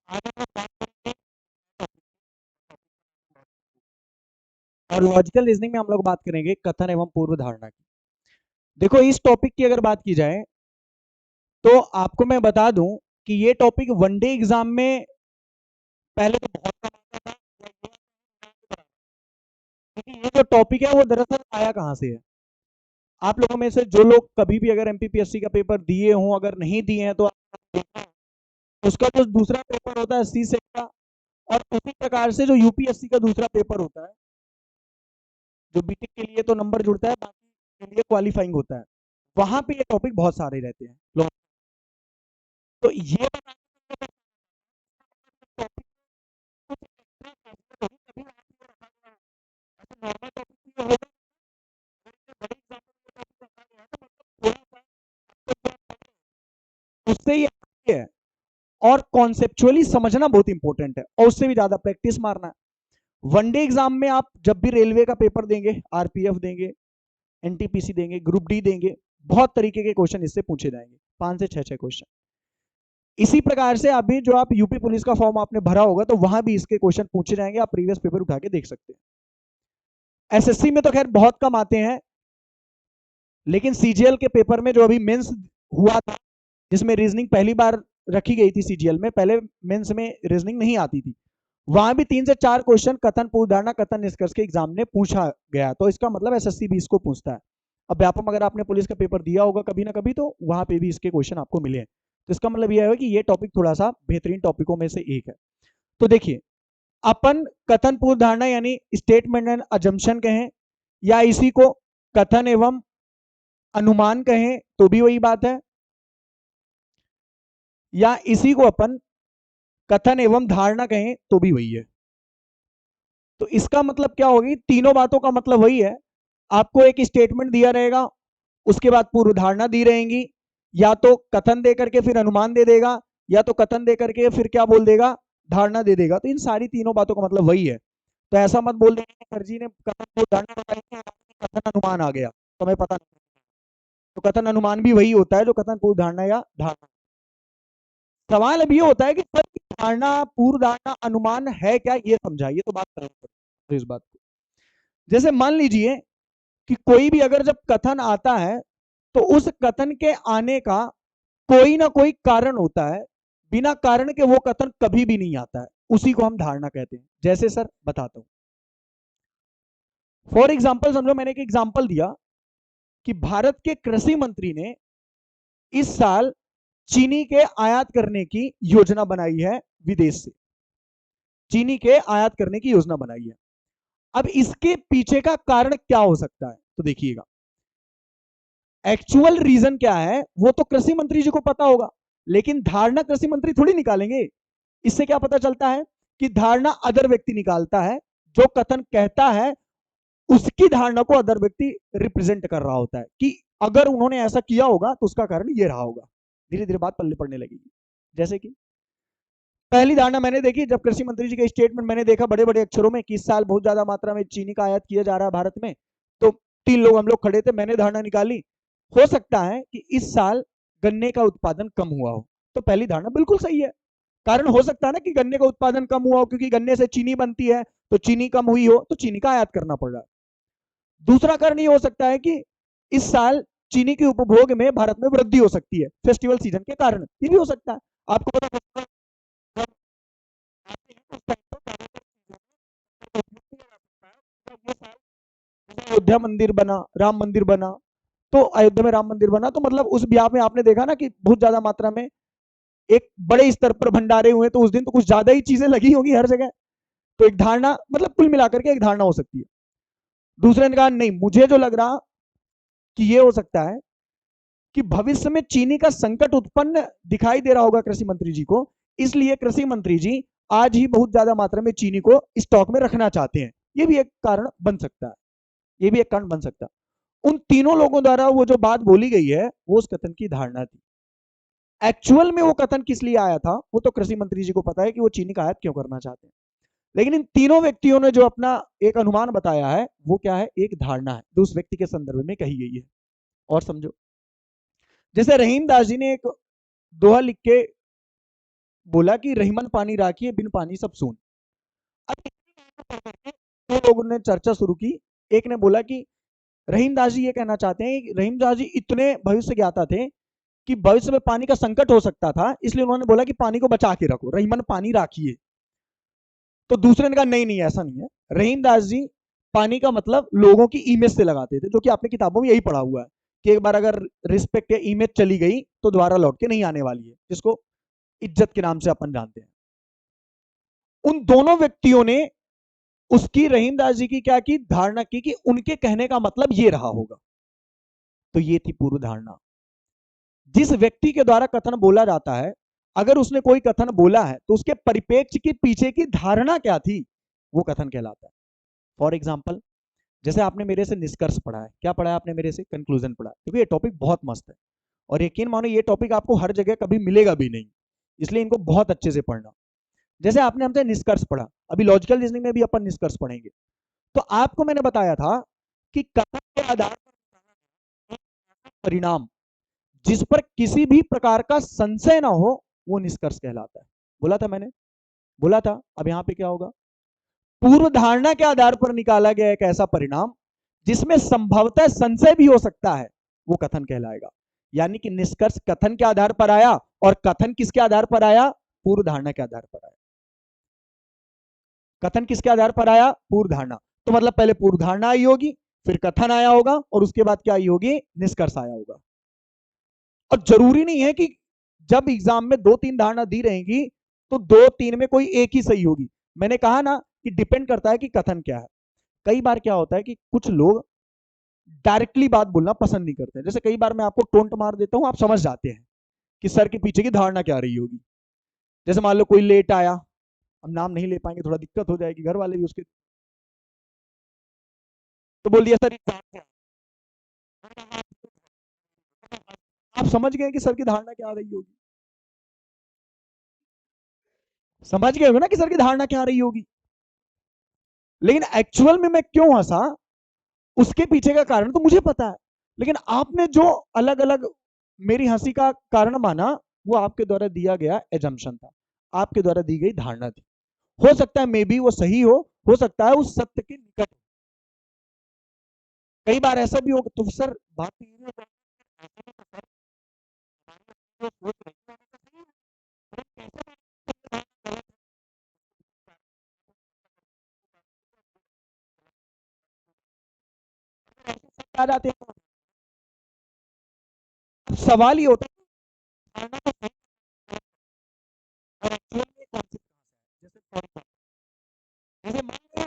आज हम लोग बात करेंगे और लॉजिकल रीजनिंग में हम लोग बात करेंगे कथन एवं पूर्व धारणा की। देखो, इस टॉपिक की अगर बात की जाए तो आपको मैं बता दूं कि ये टॉपिक वनडे एग्जाम में पहले तो बहुत कम आता था, क्योंकि ये जो टॉपिक है वो दरअसल आया कहाँ से है। आप लोगों में से जो लोग कभी भी अगर एमपीपीएससी का पेपर दिए हों, अगर नहीं दिए हैं तो उसका जो दूसरा पेपर होता है सी सेट का, और उसी प्रकार से जो यूपीएससी का दूसरा पेपर होता है, जो बीटेक के लिए तो नंबर जुड़ता है, बाकी के लिए क्वालिफाइंग होता है, वहां पे ये टॉपिक बहुत सारे रहते हैं लोग। तो ये टॉपिक कुछ एक्स्ट्रा फैसिलिटी होगी तभी वहां पे रखा गया है। ऐसे नॉर्मल टॉपिक में होगा, बड़े एग्जाम्पल में टॉपिक रखा गया है तो मतलब थोड़ा सा आपको जो उससे ये है, और कॉन्सेप्चुअली समझना बहुत इंपॉर्टेंट है, और उससे भी ज्यादा प्रैक्टिस मारना है। वनडे एग्जाम में आप जब भी रेलवे का पेपर देंगे, आरपीएफ देंगे, एनटीपीसी देंगे, ग्रुप डी देंगे, बहुत तरीके के क्वेश्चन इससे पूछे जाएंगे, 5 से 6 क्वेश्चन। इसी प्रकार से अभी जो आप यूपी पुलिस का फॉर्म आपने भरा होगा तो वहां भी इसके क्वेश्चन पूछे जाएंगे, आप प्रीवियस पेपर उठा के देख सकते हैं। एसएससी में तो खैर बहुत कम आते हैं, लेकिन सीजीएल के पेपर में जो अभी मेंस हुआ था, जिसमें रीजनिंग पहली बार रखी गई थी सीजीएल में, पहले मेंस में रीजनिंग नहीं आती थी, वहां भी 3 से 4 क्वेश्चन कथन पूर्वधारणा कथन निष्कर्ष के एग्जाम में पूछा गया। तो इसका मतलब एसएससी भी इसको पूछता है। अब व्यापम अगर आपने पुलिस का पेपर दिया होगा कभी ना कभी तो वहां पे भी इसके क्वेश्चन आपको मिले हैं। तो इसका मतलब यह है कि ये टॉपिक थोड़ा सा बेहतरीन टॉपिकों में से एक है। तो देखिए, अपन कथन पूर्व धारणा यानी स्टेटमेंट एंड अजम्पशन कहें, या इसी को कथन एवं अनुमान कहें तो भी वही बात है, या इसी को अपन कथन एवं धारणा कहें तो भी वही है। तो इसका मतलब क्या होगी, तीनों बातों का मतलब वही है। आपको एक स्टेटमेंट दिया रहेगा, उसके बाद पूर्व धारणा दी रहेंगी, या तो कथन दे करके फिर अनुमान दे देगा, या तो कथन दे करके फिर क्या बोल देगा, धारणा दे देगा। तो इन सारी तीनों बातों का मतलब वही है। तो ऐसा मत बोल देंगे कि सर जी ने कथन पूर्व धारणा बताई थी, कथन अनुमान आ गया तो हमें पता नहीं। तो कथन अनुमान भी वही होता है जो कथन पूर्व धारणा या धारणा। सवाल अब ये होता है कि सर धारणा पूर्व धारणा अनुमान है क्या, ये समझाइए, तो बात करें तो इस बात को। जैसे मान लीजिए कि कोई भी अगर जब कथन आता है तो उस कथन के आने का कोई ना कोई कारण होता है, बिना कारण के वो कथन कभी भी नहीं आता है, उसी को हम धारणा कहते हैं। जैसे सर बताता हूं, फॉर एग्जाम्पल समझो, मैंने एक एग्जाम्पल दिया कि भारत के कृषि मंत्री ने इस साल चीनी के आयात करने की योजना बनाई है विदेश से, चीनी के आयात करने की योजना बनाई है। अब इसके पीछे का कारण क्या हो सकता है, तो देखिएगा, एक्चुअल रीजन क्या है वो तो कृषि मंत्री जी को पता होगा, लेकिन धारणा कृषि मंत्री थोड़ी निकालेंगे। इससे क्या पता चलता है कि धारणा अदर व्यक्ति निकालता है, जो कथन कहता है उसकी धारणा को अदर व्यक्ति रिप्रेजेंट कर रहा होता है कि अगर उन्होंने ऐसा किया होगा तो उसका कारण ये रहा होगा। धीरे धीरे बात पल्ले पड़ने लगेगी। जैसे कि पहली धारणा मैंने देखी जब कृषि मंत्री जी का स्टेटमेंट मैंने देखा बड़े बड़े अक्षरों में कि इस साल बहुत ज्यादा मात्रा में चीनी का आयात किया जा रहा है भारत में, तो 3 लोग हम लोग खड़े थे, मैंने धारणा निकाली, हो सकता है कि इस साल गन्ने का उत्पादन कम हुआ हो। तो पहली धारणा बिल्कुल सही है, कारण हो सकता है ना कि गन्ने का उत्पादन कम हुआ हो, क्योंकि गन्ने से चीनी बनती है, तो चीनी कम हुई हो तो चीनी का आयात करना पड़ रहा है। दूसरा कारण ये हो सकता है कि इस साल चीनी के उपभोग में भारत में वृद्धि हो सकती है फेस्टिवल सीजन के कारण, ये भी हो सकता है। आपको पता है अयोध्या मंदिर बना, राम मंदिर बना, तो अयोध्या में राम मंदिर बना तो मतलब उस ब्याह में आपने देखा ना कि बहुत ज्यादा मात्रा में एक बड़े स्तर पर भंडारे हुए, तो उस दिन तो कुछ ज्यादा ही चीजें लगी होगी हर जगह। तो एक धारणा मतलब कुल मिलाकर के एक धारणा हो सकती है। दूसरे ने कहा नहीं, मुझे जो लग रहा कि ये हो सकता है कि भविष्य में चीनी का संकट उत्पन्न दिखाई दे रहा होगा कृषि मंत्री जी को, इसलिए कृषि मंत्री जी आज ही बहुत ज्यादा मात्रा में चीनी को स्टॉक में रखना चाहते हैं। ये भी एक कारण बन सकता है, ये भी एक कारण बन सकता है। उन तीनों लोगों द्वारा वो जो बात बोली गई है वो उस कथन की धारणा थी। एक्चुअल में वो कथन किस लिए आया था वो तो कृषि मंत्री जी को पता है कि वो चीनी का आयात क्यों करना चाहते हैं, लेकिन इन तीनों व्यक्तियों ने जो अपना एक अनुमान बताया है वो क्या है, एक धारणा है जो उस व्यक्ति के संदर्भ में कही गई है। और समझो, जैसे रहीम दास जी ने एक दोहा लिख के बोला कि रहीमन पानी राखिए बिन पानी सब सून। अब दो लोगों ने चर्चा शुरू की। एक ने बोला कि रहीमदास जी ये कहना चाहते हैं कि रहीमदास जी इतने भविष्य ज्ञाता थे कि भविष्य में पानी का संकट हो सकता था, इसलिए उन्होंने बोला कि पानी को बचा के रखो, रहीमन पानी राखिए। तो दूसरे ने कहा नहीं नहीं ऐसा नहीं है, रहीमदास जी पानी का मतलब लोगों की इमेज से लगाते थे, जो कि आपने किताबों में यही पढ़ा हुआ है कि एक बार अगर रिस्पेक्ट या इमेज चली गई तो दोबारा लौट के नहीं आने वाली है, जिसको इज्जत के नाम से अपन जानते हैं। उन दोनों व्यक्तियों ने उसकी रहीमदास जी की क्या की धारणा की कि उनके कहने का मतलब ये रहा होगा। तो ये थी पूर्व धारणा। जिस व्यक्ति के द्वारा कथन बोला जाता है, अगर उसने कोई कथन बोला है तो उसके परिप्रेक्ष्य के पीछे की धारणा क्या थी, वो कथन कहलाता है। फॉर एग्जाम्पल, जैसे आपने मेरे से निष्कर्ष पढ़ा है, क्या पढ़ा है आपने मेरे से? कंक्लूजन पढ़ा है, क्योंकि ये टॉपिक बहुत मस्त है और यकीन मानो ये टॉपिक आपको हर जगह कभी मिलेगा भी नहीं, इसलिए इनको बहुत अच्छे से पढ़ना। जैसे आपने हमसे निष्कर्ष पढ़ा, अभी लॉजिकल रीजनिंग में भी अपन निष्कर्ष पढ़ेंगे। तो आपको मैंने बताया था कि कथन के आधार पर परिणाम जिस पर किसी भी प्रकार का संशय ना हो वो निष्कर्ष कहलाता है। बोला था मैंने, बोला था। अब यहां पे क्या होगा? पूर्व धारणा के आधार पर निकाला गया एक ऐसा परिणाम जिसमें संभवतः संशय भी हो सकता है, वो कथन कहलाएगा। यानी कि निष्कर्ष कथन के आधार पर आया, और कथन किसके आधार पर आया? पूर्व धारणा के आधार पर आया। कथन किसके आधार पर आया? पूर्व धारणा। तो मतलब पहले पूर्व धारणा आई होगी, फिर कथन आया होगा, और उसके बाद क्या आई होगी? निष्कर्ष आया होगा। और जरूरी नहीं है कि जब एग्जाम में दो तीन धारणा दी रहेंगी तो दो तीन में कोई एक ही सही होगी। मैंने कहा ना कि डिपेंड करता है कि कथन क्या है। कई बार क्या होता है कि कुछ लोग डायरेक्टली बात बोलना पसंद नहीं करते। जैसे कई बार मैं आपको टोंट मार देता हूं, आप समझ जाते हैं कि सर के पीछे की धारणा क्या रही होगी। जैसे मान लो कोई लेट आया, हम नाम नहीं ले पाएंगे, थोड़ा दिक्कत हो जाएगी, घर वाले भी उसके, तो बोल दिया सर एग्जाम क्या है। आप समझ गए कि सर की धारणा क्या रही होगी? समझ गए हो ना कि सर की धारणा क्या रही होगी? लेकिन एक्चुअल में मैं क्यों हंसा, उसके पीछे का कारण तो मुझे पता है, लेकिन आपने जो अलग अलग मेरी हंसी का कारण माना, वो आपके द्वारा दिया गया एजम्पशन था, आपके द्वारा दी गई धारणा थी। हो सकता है मे बी वो सही हो सकता है उस सत्य के निकट। कई बार ऐसा भी होगा, तो सर बात तो ये नहीं है, जो सोच रही है, वो तो सही है, लेकिन कैसे आ जाते हैं? सवाल ये होता है धारणा को सही और एक्चुअल में कॉन्सेप्ट कहां से है। जैसे फॉर एग्जाम्पल, जैसे मान लो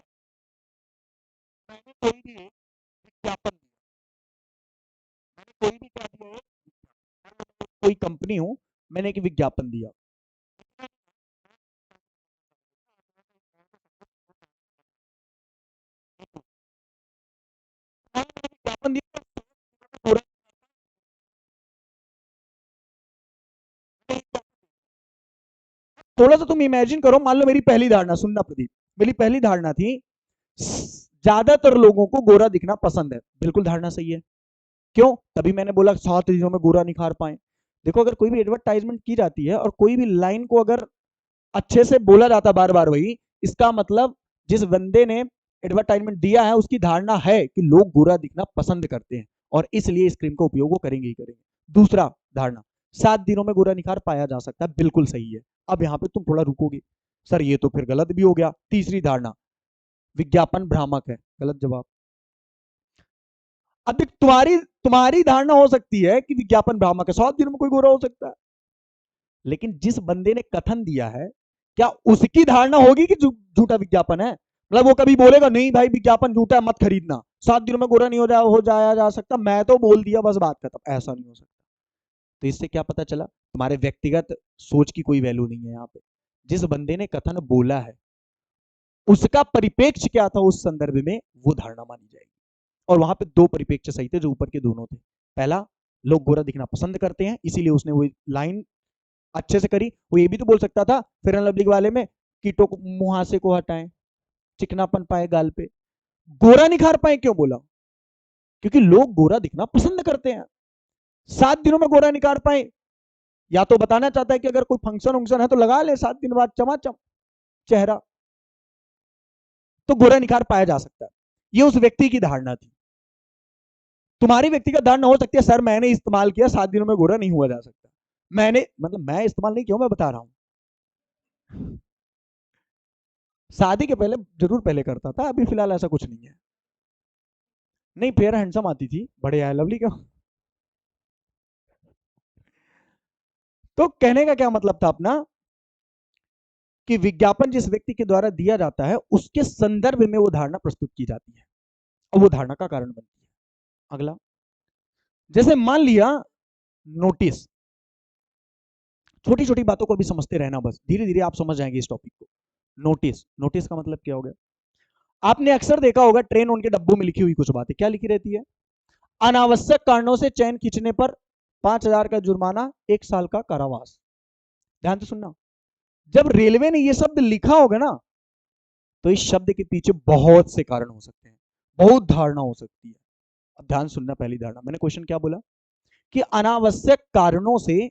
मैंने कोई भी विज्ञापन दिया, मैंने कोई भी क्या दिया है, कोई कंपनी हो, मैंने एक विज्ञापन दिया, विज्ञापन दिया पूरा, थोड़ा सा तुम इमेजिन करो, मान लो मेरी पहली धारणा, सुनना प्रदीप, मेरी पहली धारणा थी ज्यादातर लोगों को गोरा दिखना पसंद है। बिल्कुल धारणा सही है। क्यों? तभी मैंने बोला 7 चीजों में गोरा निखार पाए। देखो, अगर कोई भी एडवर्टाइजमेंट की जाती है और कोई भी लाइन को अगर अच्छे से बोला जाता बार बार वही, इसका मतलब जिस बंदे ने एडवर्टाइजमेंट दिया है उसकी धारणा है कि लोग गोरा दिखना पसंद करते हैं, और इसलिए इस क्रीम का उपयोग वो करेंगे ही करेंगे। दूसरा धारणा, 7 दिनों में गोरा निखार पाया जा सकता है, बिल्कुल सही है। अब यहां पे तुम थोड़ा रुकोगे, सर ये तो फिर गलत भी हो गया। तीसरी धारणा, विज्ञापन भ्रामक है, गलत जवाब। अब तुम्हारी तुम्हारी धारणा हो सकती है कि विज्ञापन भ्रामक है, 7 दिनों में कोई गोरा हो सकता है, लेकिन जिस बंदे ने कथन दिया है, क्या उसकी धारणा होगी कि झूठा विज्ञापन है? मतलब वो कभी बोलेगा नहीं भाई विज्ञापन झूठा है मत खरीदना, 7 दिनों में गोरा नहीं हो जाया जा सकता, मैं तो बोल दिया बस बात खत्म, ऐसा नहीं हो सकता। तो इससे क्या पता चला? तुम्हारे व्यक्तिगत सोच की कोई वैल्यू नहीं है यहाँ पे। जिस बंदे ने कथन बोला है उसका परिपेक्ष क्या था उस संदर्भ में, वो धारणा मानी जाएगी। और वहां पे दो परिपेक्ष सही थे जो ऊपर के दोनों थे। पहला, लोग गोरा दिखना पसंद करते हैं, इसीलिए उसने वो लाइन अच्छे से करी। वो ये भी तो बोल सकता था फेयर एंड लवली वाले में, कीटों को मुहासे को हटाएं, चिकनापन पाए गाल पे, गोरा निखार पाए, क्यों बोला? क्योंकि लोग गोरा दिखना पसंद करते हैं। 7 दिनों में गोरा निखार पाए, या तो बताना चाहता है कि अगर कोई फंक्शन वंक्शन है तो लगा ले 7 दिन बाद चमाचम चेहरा, तो गोरा निखार पाया जा सकता है। ये उस व्यक्ति की धारणा थी। तुम्हारी व्यक्तिगत धारणा हो सकती है सर मैंने इस्तेमाल किया 7 दिनों में गोरा नहीं हुआ जा सकता। मैंने मतलब मैं इस्तेमाल नहीं किया, मैं बता रहा हूं। शादी के पहले जरूर पहले करता था, अभी फिलहाल ऐसा कुछ नहीं है। नहीं फेयर हैंडसम आती थी, बड़े आए लवली क्यों। तो कहने का क्या मतलब था अपना कि विज्ञापन जिस व्यक्ति के द्वारा दिया जाता है उसके संदर्भ में वो धारणा प्रस्तुत की जाती है और वो धारणा का कारण बनती है। अगला, जैसे मान लिया नोटिस, छोटी छोटी बातों को भी समझते रहना, बस धीरे धीरे आप समझ जाएंगे इस टॉपिक को। नोटिस, नोटिस का मतलब क्या हो गया। आपने अक्सर देखा होगा ट्रेन उनके डब्बों में लिखी हुई कुछ बातें क्या लिखी रहती है, अनावश्यक कारणों से चैन खींचने पर 5,000 का जुर्माना, 1 साल का कारावास। ध्यान से सुनना, जब रेलवे ने ये शब्द लिखा होगा ना तो इस शब्द के पीछे बहुत से कारण हो सकते हैं, बहुत धारणा हो सकती है। अब ध्यान सुनना, पहली धारणा, मैंने क्वेश्चन क्या बोला कि अनावश्यक कारणों से,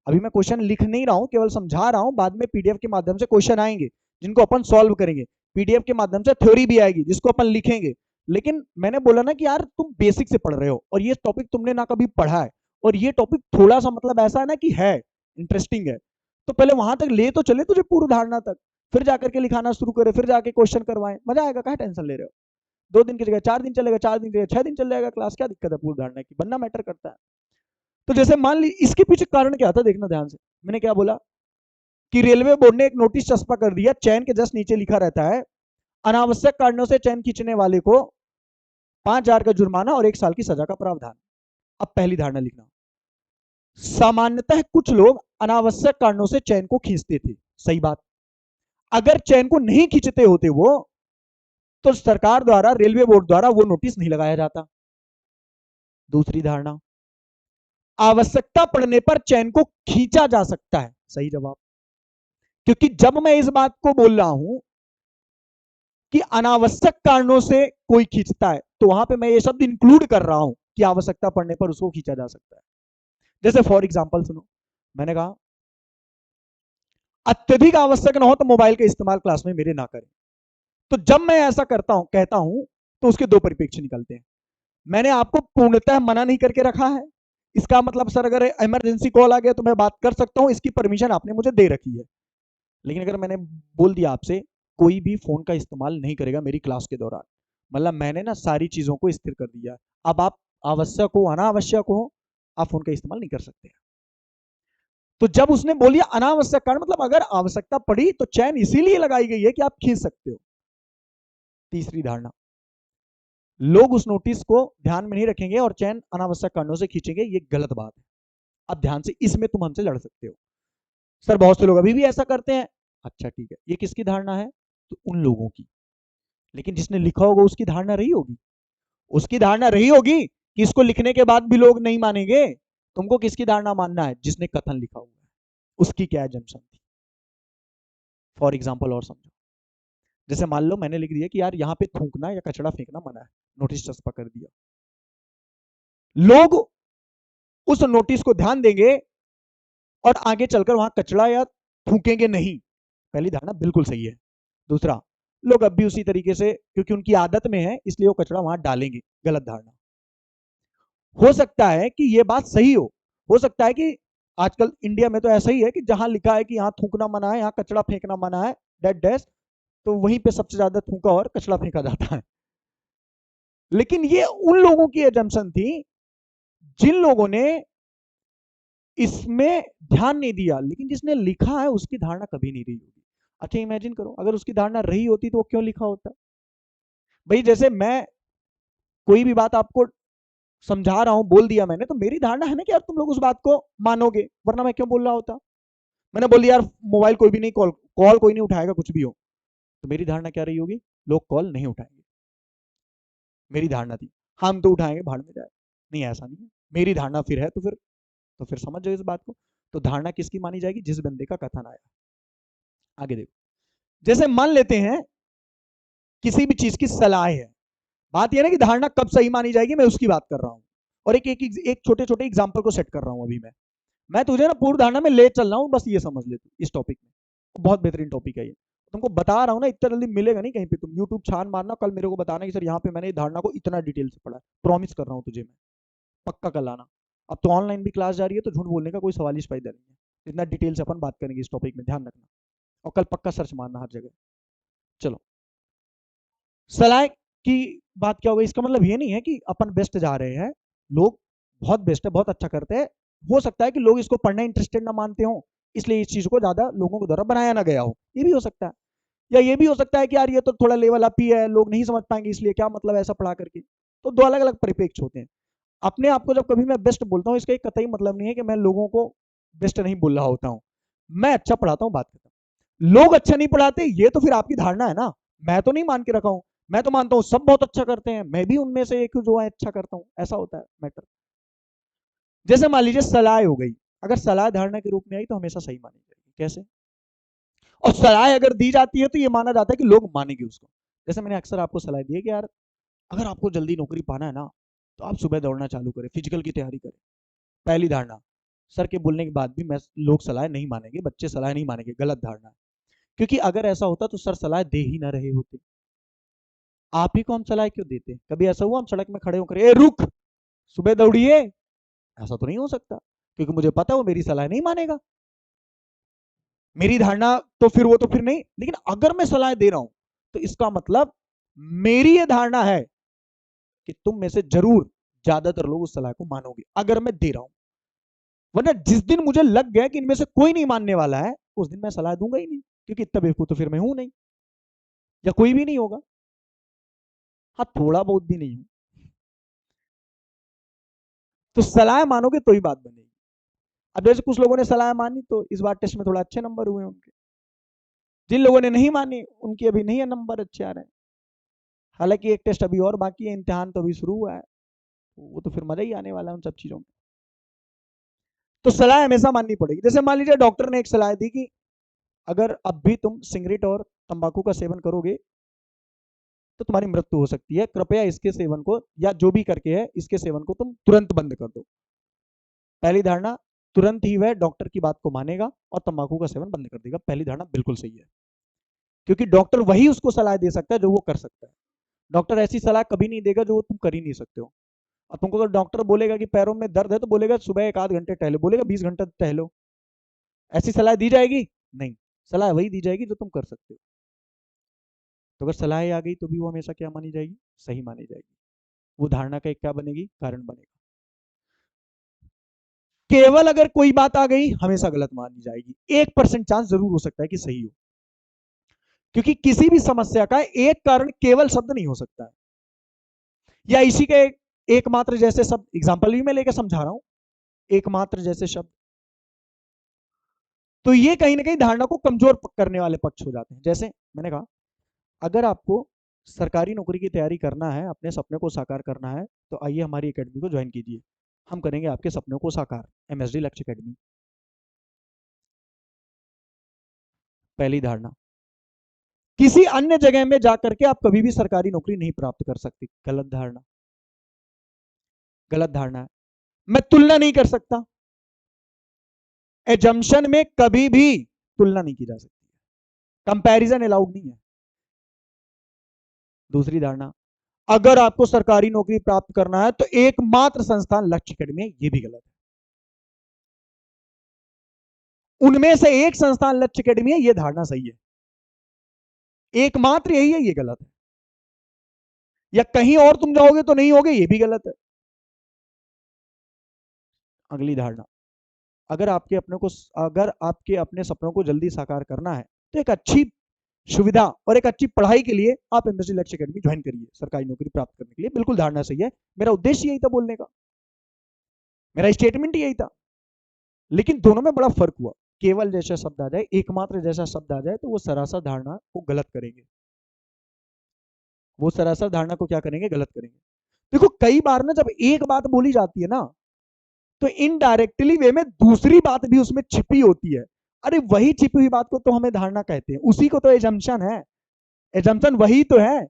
अभी मैं क्वेश्चन लिख नहीं रहा हूं, केवल समझा रहा हूं, बाद में पीडीएफ के माध्यम से क्वेश्चन आएंगे जिनको अपन सॉल्व करेंगे, पीडीएफ के माध्यम से थ्योरी भी आएगी जिसको अपन लिखेंगे। लेकिन मैंने बोला ना कि यार तुम बेसिक से पढ़ रहे हो और ये टॉपिक तुमने ना कभी पढ़ा है, और ये टॉपिक थोड़ा सा मतलब ऐसा है ना कि है इंटरेस्टिंग है, तो पहले वहां तक ले तो चले तुझे पूर्व धारणा तक, फिर जाकर के लिखाना शुरू करे, फिर जाके क्वेश्चन करवाएं, मजा आएगा, क्या टेंशन ले रहे हो। 2 दिन की जगह 4 दिन चलेगा, 4 दिन की जगह 6 दिन चल जाएगा क्लास, क्या दिक्कत है, पूर्व धारणा की बनना मैटर करता है। तो जैसे मान ली इसके पीछे कारण क्या था, देखना ध्यान से, मैंने क्या बोला कि रेलवे बोर्ड ने एक नोटिस चस्पा कर दिया, चैन के जस्ट नीचे लिखा रहता है अनावश्यक कारणों से चैन खींचने वाले को 5,000 का जुर्माना और 1 साल की सजा का प्रावधान। अब पहली धारणा लिखना, सामान्यतः कुछ लोग अनावश्यक कारणों से चैन को खींचते थे, सही बात, अगर चैन को नहीं खींचते होते वो तो सरकार द्वारा, रेलवे बोर्ड द्वारा वो नोटिस नहीं लगाया जाता। दूसरी धारणा, आवश्यकता पड़ने पर चैन को खींचा जा सकता है, सही जवाब, क्योंकि जब मैं इस बात को बोल रहा हूं कि अनावश्यक कारणों से कोई खींचता है तो वहां पे मैं ये शब्द इंक्लूड कर रहा हूं कि आवश्यकता पड़ने पर उसको खींचा जा सकता है। जैसे फॉर एग्जाम्पल सुनो, मैंने कहा अत्यधिक आवश्यक ना हो तो मोबाइल का इस्तेमाल क्लास में मेरे ना करें, तो जब मैं ऐसा करता हूं कहता हूं तो उसके दो परिप्रेक्ष्य निकलते हैं। मैंने आपको पूर्णतः मना नहीं करके रखा है, इसका मतलब सर अगर इमरजेंसी कॉल आ गया तो मैं बात कर सकता हूं, इसकी परमिशन आपने मुझे दे रखी है। लेकिन अगर मैंने बोल दिया आपसे कोई भी फोन का इस्तेमाल नहीं करेगा मेरी क्लास के दौरान, मतलब मैंने ना सारी चीजों को स्थिर कर दिया, अब आप आवश्यक हो अनावश्यक हो आप फोन का इस्तेमाल नहीं कर सकते। तो जब उसने बोली अनावश्यक कारण मतलब अगर आवश्यकता पड़ी तो चैन इसीलिए लगाई गई है कि आप खींच सकते हो। तीसरी धारणा, लोग उस नोटिस को ध्यान में नहीं रखेंगे और चैन अनावश्यक कारणों से खींचेंगे, ये गलत बात है। अब ध्यान से, इसमें तुम हमसे लड़ सकते हो सर बहुत से लोग अभी भी ऐसा करते हैं, अच्छा ठीक है, ये किसकी धारणा है, तो उन लोगों की। लेकिन जिसने लिखा होगा उसकी धारणा रही होगी, उसकी धारणा रही होगी कि इसको लिखने के बाद भी लोग नहीं मानेंगे। तुमको किसकी धारणा मानना है, जिसने कथन लिखा हुआ है उसकी क्या एजम्पशन थी। फॉर एग्जाम्पल और समझो, जैसे मान लो मैंने लिख दिया कि यार यहाँ पे थूकना या कचड़ा फेंकना मना है, नोटिस चस्पा कर दिया, लोग उस नोटिस को ध्यान देंगे और आगे चलकर वहां कचड़ा या थूकेंगे नहीं, पहली धारणा बिल्कुल सही है। दूसरा, लोग अब भी उसी तरीके से क्योंकि उनकी आदत में है इसलिए वो कचरा वहां डालेंगे, गलत धारणा। हो सकता है कि ये बात सही हो सकता है कि आजकल इंडिया में तो ऐसा ही है कि जहां लिखा है कि यहाँ थूकना मना है, यहाँ कचड़ा फेंकना मना है, डेट डैश, तो वहीं पे सबसे ज्यादा थूका और कचड़ा फेंका जाता है। लेकिन ये उन लोगों की एजम्पशन थी जिन लोगों ने इसमें ध्यान नहीं दिया, लेकिन जिसने लिखा है उसकी धारणा कभी नहीं रही होगी। अच्छा इमेजिन करो अगर उसकी धारणा रही होती तो वो क्यों लिखा होता। भाई जैसे मैं कोई भी बात आपको समझा रहा हूं, बोल दिया मैंने, तो मेरी धारणा है ना कि यार तुम लोग उस बात को मानोगे, वरना मैं क्यों बोल रहा होता। मैंने बोल दिया यार मोबाइल कोई भी नहीं, कॉल कॉल कोई नहीं उठाएगा कुछ भी हो, तो मेरी धारणा क्या रही होगी, लोग कॉल नहीं उठाएंगे, मेरी धारणा थी। हम तो उठाएंगे भाड़ में जाए, नहीं ऐसा नहीं है, मेरी धारणा फिर है, तो फिर समझ जाओ इस बात को। तो धारणा किसकी मानी जाएगी, जिस बंदे का कथन आया। आगे देखो, जैसे मान लेते हैं किसी भी चीज की सलाह है, बात यह ना कि धारणा कब सही मानी जाएगी, मैं उसकी बात कर रहा हूं, और एक छोटे छोटे एग्जाम्पल को सेट कर रहा हूं अभी मैं तुझे ना पूर्व धारणा में ले चल रहा हूँ, बस ये समझ ले तू इस टॉपिक में। बहुत बेहतरीन टॉपिक है ये, तुमको बता रहा हूँ ना, इतना जल्दी मिलेगा नहीं कहीं पे। तुम यूट्यूब छान मारना, कल मेरे को बताना कि सर यहाँ पे मैंने ये धारणा को इतना डिटेल से पढ़ा है। प्रॉमिस कर रहा हूँ तुझे मैं, पक्का कल आना। अब तो ऑनलाइन भी क्लास जा रही है, तो झूठ बोलने का कोई सवाल ही पैदा नहीं है। इतना डिटेल से अपन बात करेंगे इस टॉपिक में, ध्यान रखना। और कल पक्का सर्च मारना हर जगह। चलो, सलाह की बात क्या होगी, इसका मतलब ये नहीं है कि अपन बेस्ट जा रहे हैं। लोग बहुत बेस्ट है, बहुत अच्छा करते हैं। हो सकता है कि लोग इसको पढ़ने इंटरेस्टेड ना मानते हो, इसलिए इस चीज को ज्यादा लोगों के द्वारा बनाया ना गया हो, ये भी हो सकता है। या ये भी हो सकता है कि यार ये तो थोड़ा लेवल अप ही है, लोग नहीं समझ पाएंगे, इसलिए क्या मतलब ऐसा पढ़ा करके। तो दो अलग अलग परिप्रेक्ष्य होते हैं। अपने आप को जब कभी मैं बेस्ट बोलता हूँ, इसका एक कतई मतलब नहीं है कि मैं लोगों को बेस्ट नहीं बोल रहा होता हूँ। मैं अच्छा पढ़ाता हूँ, बात करता हूँ। लोग अच्छा नहीं पढ़ाते, ये तो फिर आपकी धारणा है ना। मैं तो नहीं मान के रखा हूँ, मैं तो मानता हूँ सब बहुत अच्छा करते हैं, मैं भी उनमें से एक जो है अच्छा करता हूँ, ऐसा होता है मैटर। जैसे मान लीजिए सलाह हो गई, अगर सलाह धारणा के रूप में आई तो हमेशा सही मानी जाएगी। कैसे? और सलाह अगर दी जाती है तो ये माना जाता है कि लोग मानेंगे उसको। जैसे मैंने अक्सर आपको सलाह दी है कि यार अगर आपको जल्दी नौकरी पाना है ना, तो आप सुबह दौड़ना चालू करें, फिजिकल की तैयारी करें। पहली धारणा, सर के बोलने के बाद भी मैं लोग सलाह नहीं मानेंगे, बच्चे सलाह नहीं मानेंगे, गलत धारणा है। क्योंकि अगर ऐसा होता तो सर सलाह दे ही ना रहे होते। आप ही को हम सलाह क्यों देते? कभी ऐसा हुआ हम सड़क में खड़े होकर ए रुक, सुबह दौड़िए? ऐसा तो नहीं हो सकता, क्योंकि मुझे पता है वो मेरी सलाह नहीं मानेगा। मेरी धारणा तो फिर वो तो फिर नहीं। लेकिन अगर मैं सलाह दे रहा हूं तो इसका मतलब मेरी ये धारणा है कि तुम में से जरूर ज्यादातर लोग उस सलाह को मानोगे अगर मैं दे रहा हूं। वरना जिस दिन मुझे लग गया कि इनमें से कोई नहीं मानने वाला है, उस दिन मैं सलाह दूंगा ही नहीं, क्योंकि इतना बेवकूफ तो फिर मैं हूं नहीं, या कोई भी नहीं होगा। हाँ, थोड़ा बहुत भी नहीं हूं। तो सलाह मानोगे तो ही बात बनेगी। अब जैसे कुछ लोगों ने सलाह मानी तो इस बार टेस्ट में थोड़ा अच्छे नंबर हुए उनके। जिन लोगों ने नहीं मानी उनके अभी नहीं है नंबर अच्छे आ रहे हैं। हालांकि एक टेस्ट अभी और बाकी है, इम्तिहान तो अभी शुरू हुआ है, वो तो फिर मजा ही आने वाला है उन सब चीजों में। तो सलाह हमेशा माननी पड़ेगी। जैसे मान लीजिए डॉक्टर ने एक सलाह दी कि अगर अब भी तुम सिगरेट और तंबाकू का सेवन करोगे तो तुम्हारी मृत्यु हो सकती है, कृपया इसके सेवन को, या जो भी करके है इसके सेवन को तुम तुरंत बंद कर दो। पहली धारणा, तुरंत ही वह डॉक्टर की बात को मानेगा और तंबाकू का सेवन बंद कर देगा। पहली धारणा बिल्कुल सही है, क्योंकि डॉक्टर वही उसको सलाह दे सकता है जो वो कर सकता है। डॉक्टर ऐसी सलाह कभी नहीं देगा जो तुम कर ही नहीं सकते हो। अब तुमको अगर डॉक्टर बोलेगा कि पैरों में दर्द है तो बोलेगा सुबह एक आध घंटे टहलो, बोलेगा 20 घंटे टहलो। ऐसी सलाह दी जाएगी? नहीं। सलाह वही दी जाएगी जो तुम कर सकते हो। तो अगर सलाह आ गई तो भी वो हमेशा क्या मानी जाएगी? सही मानी जाएगी। वो धारणा का एक क्या बनेगी? कारण बनेगा। केवल अगर कोई बात आ गई हमेशा गलत मानी जाएगी। 1% चांस जरूर हो सकता है कि सही हो, क्योंकि किसी भी समस्या का एक कारण केवल शब्द नहीं हो सकता है, या इसी के एकमात्र जैसे शब्द। एग्जाम्पल भी मैं लेकर समझा रहा हूं, एकमात्र जैसे शब्द। तो ये कहीं ना कहीं धारणा को कमजोर करने वाले पक्ष हो जाते हैं। जैसे मैंने कहा, अगर आपको सरकारी नौकरी की तैयारी करना है, अपने सपने को साकार करना है, तो आइए हमारी एकेडमी को ज्वाइन कीजिए। हम करेंगे आपके सपनों को साकार, एमएसडी लक्ष्य एकेडमी। पहली धारणा। किसी अन्य जगह में जाकर के आप कभी भी सरकारी नौकरी नहीं प्राप्त कर सकते, गलत धारणा। गलत धारणा है। मैं तुलना नहीं कर सकता, एजम्पशन में कभी भी तुलना नहीं की जा सकती, कंपैरिजन अलाउड नहीं है। दूसरी धारणा, अगर आपको सरकारी नौकरी प्राप्त करना है तो एकमात्र संस्थान लक्ष्य एकेडमी है, ये भी गलत है। उनमें से एक संस्थान लक्ष्य एकेडमी है, ये धारणा सही है। एकमात्र यही है, ये गलत है। या कहीं और तुम जाओगे तो नहीं होगे, ये भी गलत है। अगली धारणा, अगर आपके अपने सपनों को जल्दी साकार करना है तो एक अच्छी सुविधा और एक अच्छी पढ़ाई के लिए आप एमएसडी लक्ष्य एकेडमी ज्वाइन करिए सरकारी नौकरी प्राप्त करने के लिए। बिल्कुल धारणा सही है, मेरा उद्देश्य यही था बोलने का, मेरा स्टेटमेंट यही था। लेकिन दोनों में बड़ा फर्क हुआ। केवल जैसा शब्द आ जाए, एकमात्र जैसा शब्द आ जाए, तो वो सरासर धारणा को गलत करेंगे। वो सरासर धारणा को क्या करेंगे? गलत करेंगे। देखो कई बार ना जब एक बात बोली जाती है ना, तो इनडायरेक्टली वे में दूसरी बात भी उसमें छिपी होती है। अरे वही छिपी हुई बात को तो हमें धारणा कहते हैं, उसी को तो एजम्पशन है। एजम्पशन वही तो है।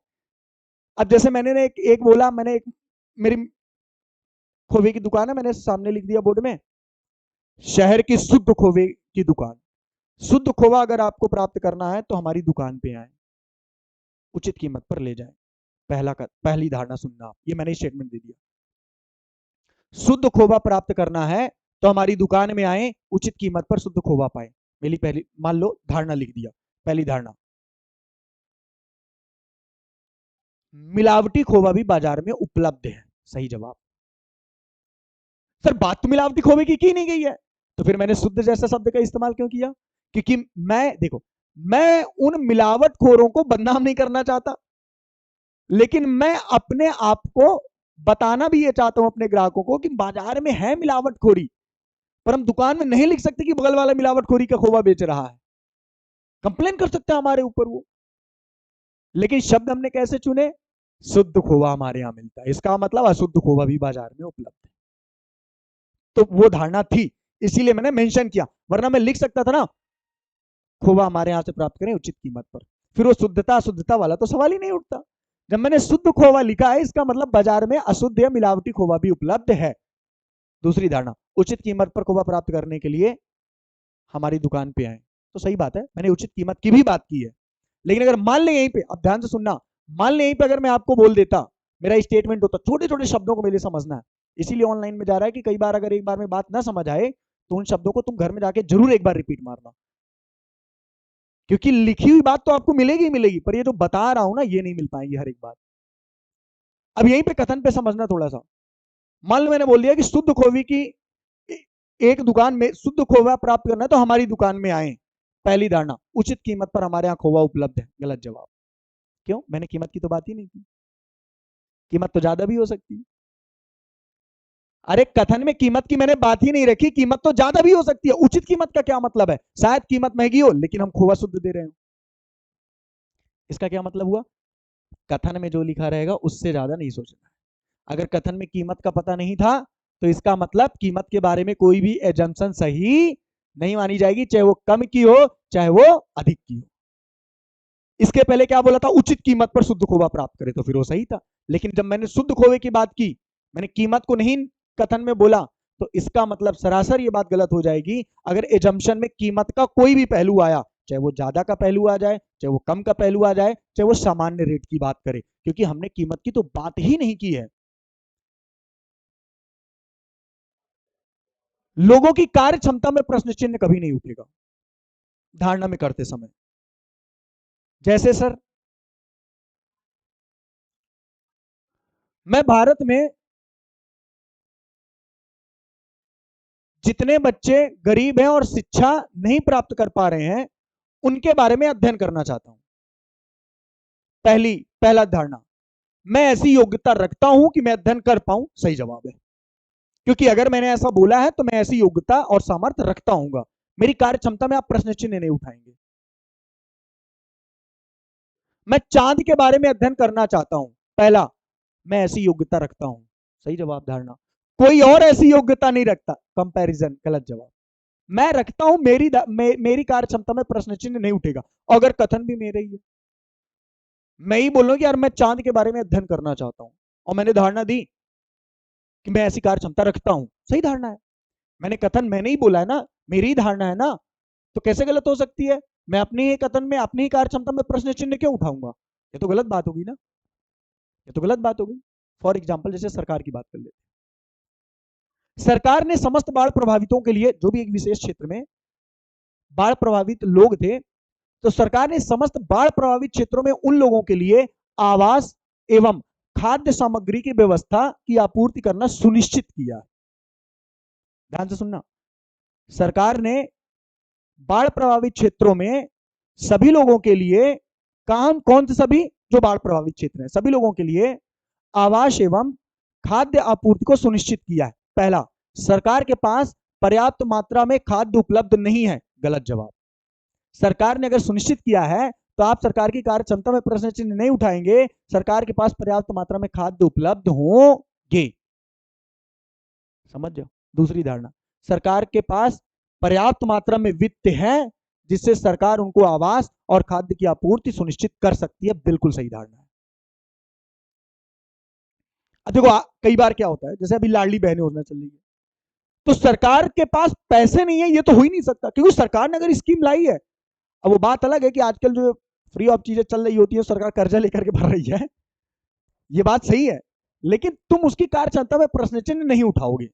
अब जैसे मैंने एक बोला, मैंने एक, मेरी खोवे की दुकान है, मैंने सामने लिख दिया बोर्ड में शहर की शुद्ध खोवे की दुकान। शुद्ध खोवा अगर आपको प्राप्त करना है तो हमारी दुकान पे आए, उचित कीमत पर ले जाएं। पहली धारणा सुनना आप, ये मैंने स्टेटमेंट दे दिया। शुद्ध खोवा प्राप्त करना है तो हमारी दुकान में आए, उचित कीमत पर शुद्ध खोवा पाए। मेरी पहली, मान लो धारणा लिख दिया, पहली धारणा, मिलावटी खोवा भी बाजार में उपलब्ध है। सही जवाब। सर बात तो मिलावटी खोवे की नहीं गई है, तो फिर मैंने शुद्ध जैसा शब्द का इस्तेमाल क्यों किया? क्योंकि मैं देखो, मैं उन मिलावटखोरों को बदनाम नहीं करना चाहता, लेकिन मैं अपने आप को बताना भी ये चाहता हूं अपने ग्राहकों को कि बाजार में है मिलावटखोरी, पर हम दुकान में नहीं लिख सकते कि बगल वाला मिलावटखोरी का खोवा बेच रहा है। कंप्लेन कर सकते हैं हमारे ऊपर वो, लेकिन शब्द हमने कैसे चुने? शुद्ध खोवा हमारे यहां मिलता है, इसका मतलब अशुद्ध खोवा भी बाजार में उपलब्ध है। तो वो धारणा थी, इसीलिए मैंने मेंशन किया, वरना मैं लिख सकता था ना, खोवा हमारे यहां से प्राप्त करें उचित कीमत पर, फिर वो शुद्धता अशुद्धता वाला तो सवाल ही नहीं उठता। जब मैंने शुद्ध खोवा लिखा है, इसका मतलब बाजार में अशुद्ध या मिलावटी खोवा भी उपलब्ध है। दूसरी धारणा, उचित कीमत पर खोवा प्राप्त करने के लिए हमारी दुकान पे आए। तो सही बात है, मैंने उचित कीमत की भी बात की है, लेकिन अगर मान ले यहीं पे, अब ध्यान से सुनना, मान ले यहीं पे अगर मैं आपको बोल देता, मेरा स्टेटमेंट होता, छोटे छोटे शब्दों को मेरे समझना है, इसीलिए ऑनलाइन में जा रहा है कि कई बार अगर एक बार में बात ना समझ आए तो उन शब्दों को तुम घर में जाके जरूर एक बार रिपीट मारना, क्योंकि लिखी हुई बात तो आपको मिलेगी ही मिलेगी, पर ये जो बता रहा हूं ना, ये नहीं मिल पाएगी हर एक बात। अब यहीं पे कथन पे समझना थोड़ा सा। मान लो मैंने बोल दिया कि शुद्ध खोवी की एक दुकान में शुद्ध खोवा प्राप्त करना है तो हमारी दुकान में आए। पहली धारणा, उचित कीमत पर हमारे यहाँ खोवा उपलब्ध है। गलत जवाब। क्यों? मैंने कीमत की तो बात ही नहीं की, कीमत तो ज्यादा भी हो सकती है। अरे कथन में कीमत की मैंने बात ही नहीं रखी, कीमत तो ज्यादा भी हो सकती है। उचित कीमत का क्या मतलब है? शायद कीमत महंगी हो लेकिन हम खोवा शुद्ध दे रहे हो, इसका क्या मतलब हुआ? कथन में जो लिखा रहेगा उससे ज्यादा नहीं सोचना। अगर कथन में कीमत का पता नहीं था तो इसका मतलब कीमत के बारे में कोई भी एजम्पशन सही नहीं मानी जाएगी, चाहे वो कम की हो चाहे वो अधिक की हो। इसके पहले क्या बोला था? उचित कीमत पर शुद्ध खोवा प्राप्त करे, तो फिर वो सही था। लेकिन जब मैंने शुद्ध खोवे की बात की, मैंने कीमत को नहीं कथन में बोला, तो इसका मतलब सरासर ये बात गलत हो जाएगी अगर एजम्पशन में कीमत का कोई भी पहलू आया, चाहे वो ज्यादा का पहलू आ जाए, चाहे वो कम का पहलू आ जाए, चाहे वो सामान्य रेट की बात करे, क्योंकि हमने कीमत की तो बात ही नहीं की है। लोगों की कार्य क्षमता में प्रश्न चिन्ह कभी नहीं उठेगा धारणा में करते समय। जैसे सर, मैं भारत में जितने बच्चे गरीब हैं और शिक्षा नहीं प्राप्त कर पा रहे हैं, उनके बारे में अध्ययन करना चाहता हूं। पहला धारणा, मैं ऐसी योग्यता रखता हूं कि मैं अध्ययन कर पाऊं। सही जवाब है, क्योंकि अगर मैंने ऐसा बोला है तो मैं ऐसी योग्यता और सामर्थ्य रखता हूंगा। मेरी कार्य क्षमता में आप प्रश्न चिन्ह नहीं उठाएंगे। मैं चांद के बारे में अध्ययन करना चाहता हूं। पहला, मैं ऐसी योग्यता रखता हूं। सही जवाब धारणा। कोई और ऐसी योग्यता नहीं रखता। कंपैरिजन गलत जवाब। मैं रखता हूं, मेरी कार्य क्षमता में प्रश्न चिन्ह नहीं उठेगा। अगर कथन भी मेरे ही है, मैं ही बोल रहा हूं कि यार मैं चांद के बारे में अध्ययन करना चाहता हूं, और मैंने धारणा दी कि मैं ऐसी कार्य क्षमता रखता हूं, सही धारणा है। मैंने कथन मैंने ही बोला है ना, मेरी ही धारणा है ना, तो कैसे गलत हो सकती है? मैं अपनी ही कथन में अपनी ही कार्य क्षमता में प्रश्न चिन्ह क्यों उठाऊंगा? ये तो गलत बात होगी ना, ये तो गलत बात होगी। फॉर एग्जाम्पल, जैसे सरकार की बात कर लेते, सरकार ने समस्त बाढ़ प्रभावितों के लिए, जो भी एक विशेष क्षेत्र में बाढ़ प्रभावित लोग थे, तो सरकार ने समस्त बाढ़ प्रभावित क्षेत्रों में उन लोगों के लिए आवास एवं खाद्य सामग्री की व्यवस्था की आपूर्ति करना सुनिश्चित किया। ध्यान से सुनना, सरकार ने बाढ़ प्रभावित क्षेत्रों में सभी लोगों के लिए, काम कौन से सभी? जो बाढ़ प्रभावित क्षेत्र हैं, सभी लोगों के लिए आवास एवं खाद्य आपूर्ति को सुनिश्चित किया है। पहला, सरकार के पास पर्याप्त मात्रा में खाद्य उपलब्ध नहीं है। गलत जवाब। सरकार ने अगर सुनिश्चित किया है तो आप सरकार की कार्य क्षमता में प्रश्न चिन्ह नहीं उठाएंगे, सरकार के पास पर्याप्त मात्रा में खाद्य उपलब्ध होंगे। समझ जाओ। दूसरी धारणा, सरकार के पास पर्याप्त मात्रा में वित्त है जिससे सरकार उनको आवास और खाद्य की आपूर्ति सुनिश्चित कर सकती है। बिल्कुल सही धारणा है। अब देखो, कई बार क्या होता है, जैसे अभी लाडली बहन योजना चल रही है, तो सरकार के पास पैसे नहीं है, ये तो हो ही नहीं सकता, क्योंकि सरकार ने अगर स्कीम लाई है। अब वो बात अलग है कि आजकल जो फ्री ऑफ चीजें चल रही होती है, सरकार कर्जा लेकर के भर रही है, ये बात सही है, लेकिन तुम उसकी कार्य क्षमता में प्रश्न चिन्ह नहीं उठाओगे।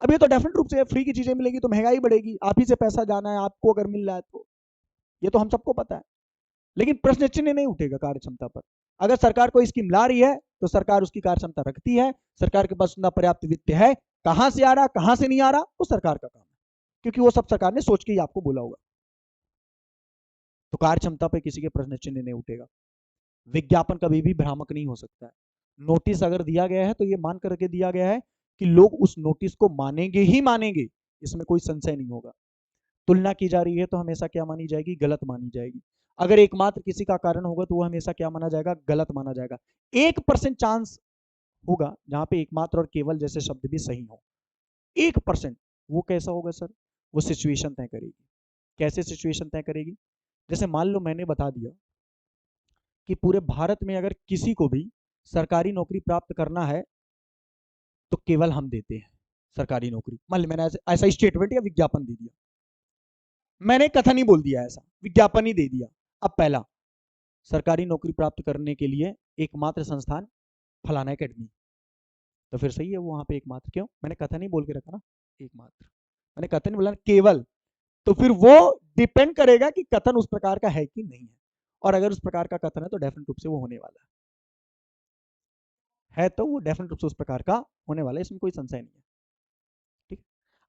अब ये तो डेफिनेट रूप से फ्री की चीजें मिलेगी तो महंगाई बढ़ेगी, आप ही से पैसा जाना है, आपको अगर मिल रहा है तो ये तो हम सबको पता है, लेकिन प्रश्न चिन्ह नहीं उठेगा कार्य क्षमता पर। अगर सरकार कोई स्कीम ला रही है तो सरकार उसकी कार्य क्षमता रखती है, सरकार के पास उतना पर्याप्त वित्त है, कहां से आ रहा कहां से नहीं आ रहा वो सरकार का काम है, क्योंकि वो सब सरकार ने सोच के ही आपको बोला होगा। तो कार्य क्षमता पर किसी के प्रश्न चिन्ह नहीं उठेगा। विज्ञापन कभी भी भ्रामक नहीं हो सकता है। नोटिस अगर दिया गया है तो ये मान करके दिया गया है कि लोग उस नोटिस को मानेंगे ही मानेंगे, इसमें कोई संशय नहीं होगा। तुलना की जा रही है तो हमेशा क्या मानी जाएगी, गलत मानी जाएगी। अगर एकमात्र किसी का कारण होगा तो वो हमेशा क्या माना जाएगा, गलत माना जाएगा। 1% चांस होगा जहां पे एकमात्र और केवल जैसे शब्द भी सही हो, 1%। वो कैसा होगा सर, वो सिचुएशन तय करेगी। कैसे सिचुएशन तय करेगी, जैसे मान लो मैंने बता दिया कि पूरे भारत में अगर किसी को भी सरकारी नौकरी प्राप्त करना है तो केवल हम देते हैं सरकारी नौकरी। मान लो मैंने ऐसा स्टेटमेंट या विज्ञापन दे दिया, मैंने कथन ही बोल दिया, ऐसा विज्ञापन ही दे दिया। अब पहला, सरकारी नौकरी प्राप्त करने के लिए एकमात्र संस्थान फलाना एकेडमी, तो फिर सही है वो वहां पे एकमात्र, क्यों, मैंने कथन ही बोल के रखा ना, एकमात्र, मैंने कथन बोला केवल, तो फिर वो डिपेंड करेगा कि कथन उस प्रकार का है कि नहीं है, और अगर उस प्रकार का कथन है तो डेफिनेट रूप से वो होने वाला है तो वो डेफिनेट रूप से उस प्रकार का होने वाला है, इसमें कोई संशय नहीं है। ठीक।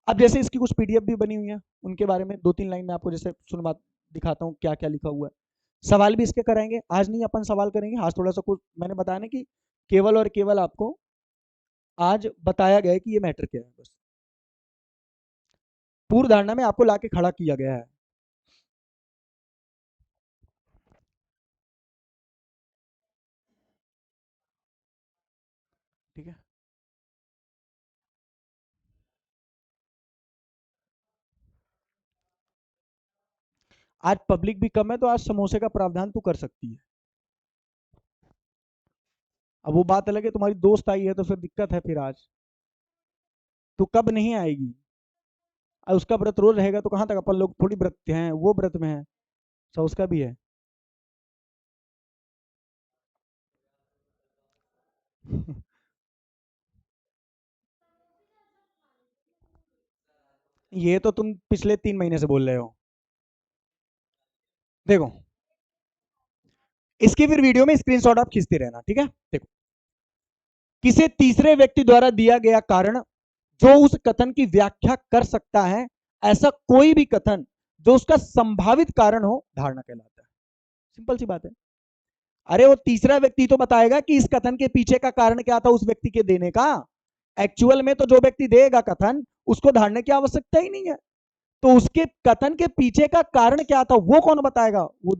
अब जैसे इसकी कुछ पीडीएफ भी बनी हुई है, उनके बारे में 2-3 लाइन में आपको जैसे सुनवा दिखाता हूँ क्या क्या लिखा हुआ है। सवाल भी इसके कराएंगे, आज नहीं अपन सवाल करेंगे, आज थोड़ा सा कुछ मैंने बताया ना कि केवल और केवल आपको आज बताया गया है कि ये मैटर क्या है, बस पूर्व धारणा में आपको लाके खड़ा किया गया है। ठीक है, आज पब्लिक भी कम है तो आज समोसे का प्रावधान तू कर सकती है। अब वो बात अलग है, तुम्हारी दोस्त आई है तो फिर दिक्कत है, फिर आज तो कब नहीं आएगी, और उसका व्रत रोज रहेगा तो कहां तक अपन लोग थोड़ी व्रत हैं, वो व्रत में है, सब उसका भी है। ये तो तुम पिछले 3 महीने से बोल रहे हो। देखो, इसकी फिर वीडियो में स्क्रीनशॉट आप खींचते रहना, ठीक है। देखो, किसी तीसरे व्यक्ति द्वारा दिया गया कारण जो उस कथन की व्याख्या कर सकता है, ऐसा कोई भी कथन जो उसका संभावित कारण हो, धारणा कहलाता है। सिंपल सी बात है। अरे वो तीसरा व्यक्ति तो बताएगा कि इस कथन के पीछे का कारण क्या था उस व्यक्ति के देने का। एक्चुअल में तो जो व्यक्ति देगा कथन, उसको धारने की आवश्यकता ही नहीं है, तो उसके कथन के पीछे का कारण क्या था वो कौन बताएगा, वो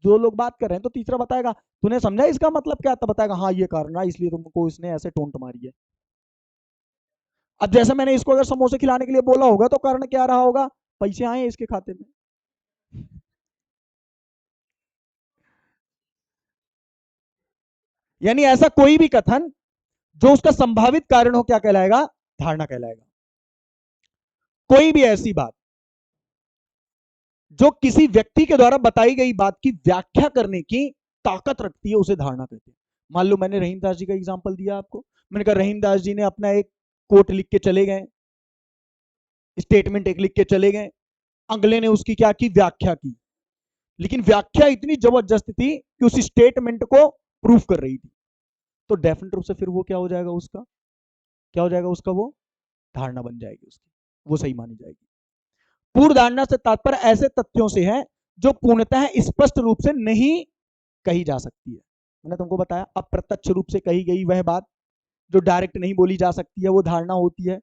जो लोग बात कर रहे हैं तो तीसरा बताएगा, तूने समझा इसका मतलब क्या था, बताएगा हाँ ये कारण है इसलिए तुमको इसने ऐसे टोंट मारी है। अब जैसे मैंने इसको अगर समोसे खिलाने के लिए बोला होगा तो कारण क्या रहा होगा, पैसे आए इसके खाते में। यानी ऐसा कोई भी कथन जो उसका संभावित कारण हो क्या कहलाएगा, धारणा कहलाएगा। कोई भी ऐसी बात जो किसी व्यक्ति के द्वारा बताई गई बात की व्याख्या करने की ताकत रखती है उसे धारणा कहते हैं। मान लो मैंने रहीमदास जी का एग्जांपल दिया आपको, मैंने कहा रहीमदास जी ने अपना एक कोट लिख के चले गए, स्टेटमेंट एक लिख के चले गए, अगले ने उसकी क्या की, व्याख्या की, लेकिन व्याख्या इतनी जबरदस्त थी कि उस स्टेटमेंट को प्रूफ कर रही थी, तो डेफिनेट रूप से फिर वो क्या हो जाएगा, उसका क्या हो जाएगा, उसका वो धारणा बन जाएगी उसकी, वो सही मानी जाएगी। पूर्व धारणा से तात्पर्य ऐसे तथ्यों से है जो पूर्णतः स्पष्ट रूप से नहीं कही जा सकती है। मैंने तुमको बताया अप्रत्यक्ष रूप से कही गई वह बात जो डायरेक्ट नहीं बोली जा सकती है, वो धारणा होती है।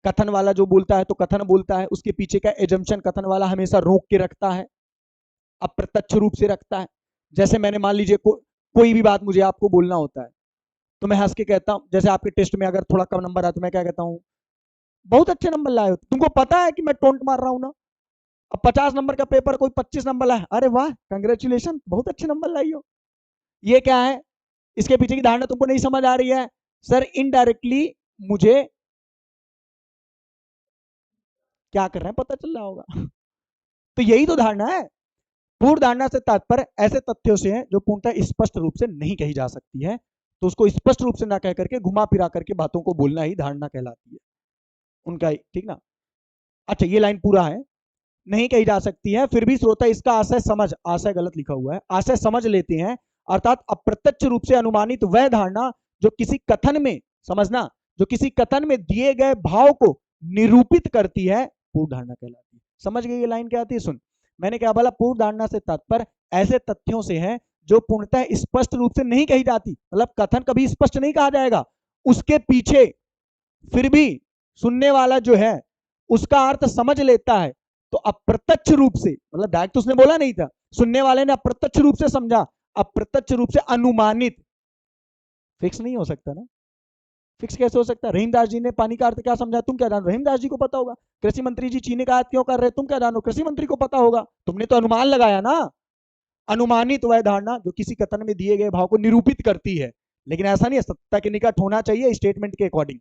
कथन वाला जो बोलता है तो कथन बोलता है, उसके पीछे का एजम्पशन कथन वाला हमेशा रोक के रखता है, अप्रत्यक्ष रूप से रखता है। जैसे मैंने मान लीजिए कोई भी बात मुझे आपको बोलना होता है तो मैं हंस के कहता हूं, जैसे आपके टेस्ट में अगर थोड़ा कम नंबर आया तो मैं क्या कहता हूं, बहुत अच्छे नंबर लाए हो, तुमको पता है कि मैं टोंट मार रहा हूं ना। अब 50 नंबर का पेपर कोई 25 नंबर लाए, अरे वाह कंग्रेचुलेशन बहुत अच्छे नंबर लाई हो, ये क्या है, इसके पीछे की धारणा तुमको नहीं समझ आ रही है। सर इनडायरेक्टली मुझे क्या कर रहे हैं पता चल रहा होगा। तो यही तो धारणा है। पूर्व धारणा से तात्पर्य ऐसे तथ्यों से है जो पूर्णतः स्पष्ट रूप से नहीं कही जा सकती है, तो उसको स्पष्ट रूप से ना कह करके घुमा फिरा करके बातों को बोलना ही धारणा कहलाती है उनका, ठीक ना। अच्छा, ये लाइन पूरा है। नहीं कही जा सकती है फिर भी श्रोता इसका आशय समझ, आशय गलत लिखा हुआ है, आशय समझ लेते हैं, अर्थात अप्रत्यक्ष रूप से अनुमानित वह धारणा जो किसी कथन में, समझना, जो किसी कथन में दिए गए भाव को निरूपित करती है, पूर्व धारणा कहलाती है। समझ गए ये लाइन क्या आती है? सुन, मैंने क्या बोला, पूर्व धारणा से तात्पर्य ऐसे तथ्यों से है जो पूर्णतः स्पष्ट रूप से नहीं कही जाती, मतलब कथन कभी स्पष्ट नहीं कहा जाएगा, उसके पीछे फिर भी सुनने वाला जो है उसका अर्थ समझ लेता है, तो अप्रत्यक्ष रूप से, मतलब डायरेक्ट तो उसने बोला नहीं था, सुनने वाले ने अप्रत्यक्ष रूप से समझा, अप्रत्यक्ष रूप से अनुमानित, फिक्स नहीं हो सकता ना। फिक्स कैसे हो सकता है? रहीमदास जी ने पानी का अर्थ क्या समझा, तुम क्या जानो? रहीमदास जी को पता होगा। कृषि मंत्री जी चीनी का अर्थ क्यों कर रहे, तुम क्या जानो? कृषि मंत्री को पता होगा। तुमने तो अनुमान लगाया ना। अनुमानित वह धारणा जो किसी कथन में दिए गए भाव को निरूपित करती है, लेकिन ऐसा नहीं है, सत्ता के निकट होना चाहिए स्टेटमेंट के अकॉर्डिंग,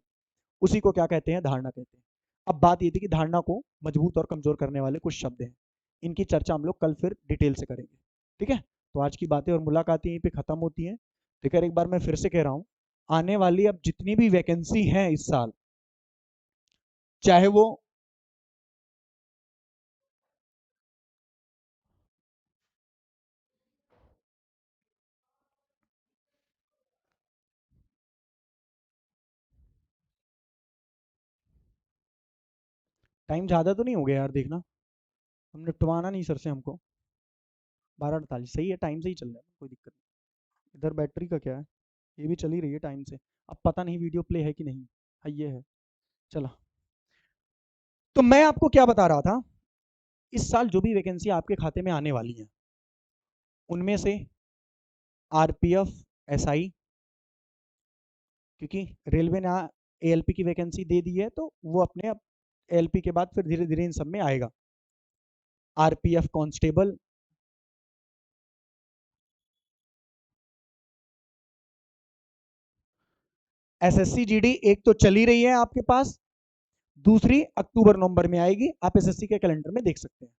उसी को क्या कहते हैं? धारणा कहते हैं। अब बात ये थी कि धारणा को मजबूत और कमजोर करने वाले कुछ शब्द हैं, इनकी चर्चा हम लोग कल फिर डिटेल से करेंगे, ठीक है। तो आज की बातें और मुलाकातें यहीं पे खत्म होती हैं। ठीक है, एक बार मैं फिर से कह रहा हूँ, आने वाली अब जितनी भी वैकेंसी हैं इस साल, चाहे वो टाइम ज्यादा तो नहीं हो गया यार, देखना हमने निपटवाना नहीं सर से हमको। 12:48 सही है, टाइम से ही चल रहा है, कोई दिक्कत नहीं। इधर बैटरी का क्या है, ये भी चल ही रही है टाइम से। अब पता नहीं वीडियो प्ले है कि नहीं। हाँ ये है, चलो। तो मैं आपको क्या बता रहा था, इस साल जो भी वैकेंसी आपके खाते में आने वाली है, उनमें से आरपीएफ, एसआई, क्योंकि रेलवे ने एएलपी की वैकेंसी दे दी है, तो वो अपने अब एएलपी के बाद फिर धीरे धीरे इन सब में आएगा। आरपीएफ कांस्टेबल, एसएससी जीडी एक तो चली रही है आपके पास, दूसरी अक्टूबर नवंबर में आएगी, आप एसएससी के कैलेंडर में देख सकते हैं।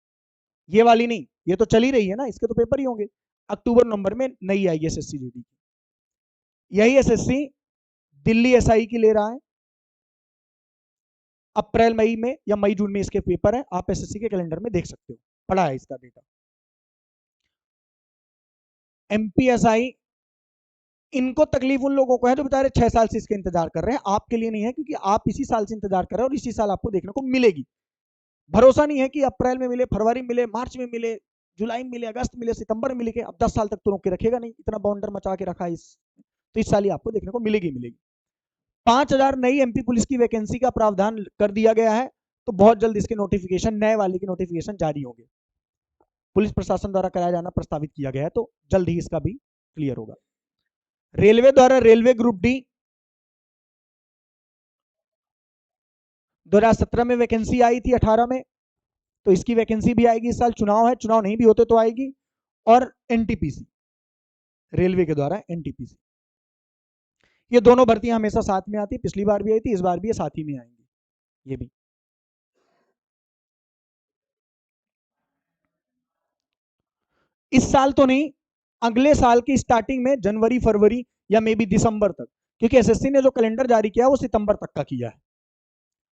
ये वाली नहीं, ये तो चली रही है ना, इसके तो पेपर ही होंगे। अक्टूबर नवंबर में नई आएगी एसएससी जीडी की। यही एसएससी दिल्ली एसआई की ले रहा है, अप्रैल मई में या मई जून में इसके पेपर है, आप एसएससी के कैलेंडर में देख सकते हो, पड़ा है इसका डेटा। एमपीएसआई, इनको तकलीफ उन लोगों को है जो बेचारे 6 साल से इसके इंतजार कर रहे हैं, आपके लिए नहीं है, क्योंकि आप इसी साल से इंतजार कर रहे हैं और इसी साल आपको देखने को मिलेगी। भरोसा नहीं है कि अप्रैल में मिले, फरवरी में मिले, मार्च में मिले, जुलाई में मिले, अगस्त में मिले, सितंबर में मिले, अब 10 साल तक तो रोक के रखेगा नहीं, इतना बाउंडर मचा के रखा है इस, तो इस साल ही आपको देखने को मिलेगी मिलेगी। 5,000 नई एमपी पुलिस की वैकेंसी का प्रावधान कर दिया गया है, तो बहुत जल्द इसके नोटिफिकेशन, नए वाले के नोटिफिकेशन जारी होंगे। पुलिस प्रशासन द्वारा कराया जाना प्रस्तावित किया गया है, तो जल्द ही इसका भी क्लियर होगा। रेलवे द्वारा रेलवे ग्रुप डी 2017 में वैकेंसी आई थी, 18 में, तो इसकी वैकेंसी भी आएगी इस साल। चुनाव है, चुनाव नहीं भी होते तो आएगी। और एनटीपीसी, रेलवे के द्वारा एनटीपीसी, ये दोनों भर्तियां हमेशा साथ में आती, पिछली बार भी आई थी, इस बार भी ये साथ ही में आएंगी, ये भी। इस साल तो नहीं, अगले साल की स्टार्टिंग में, जनवरी फरवरी या मे बी दिसंबर तक, क्योंकि एसएससी ने जो कैलेंडर जारी किया वो सितंबर तक का किया है,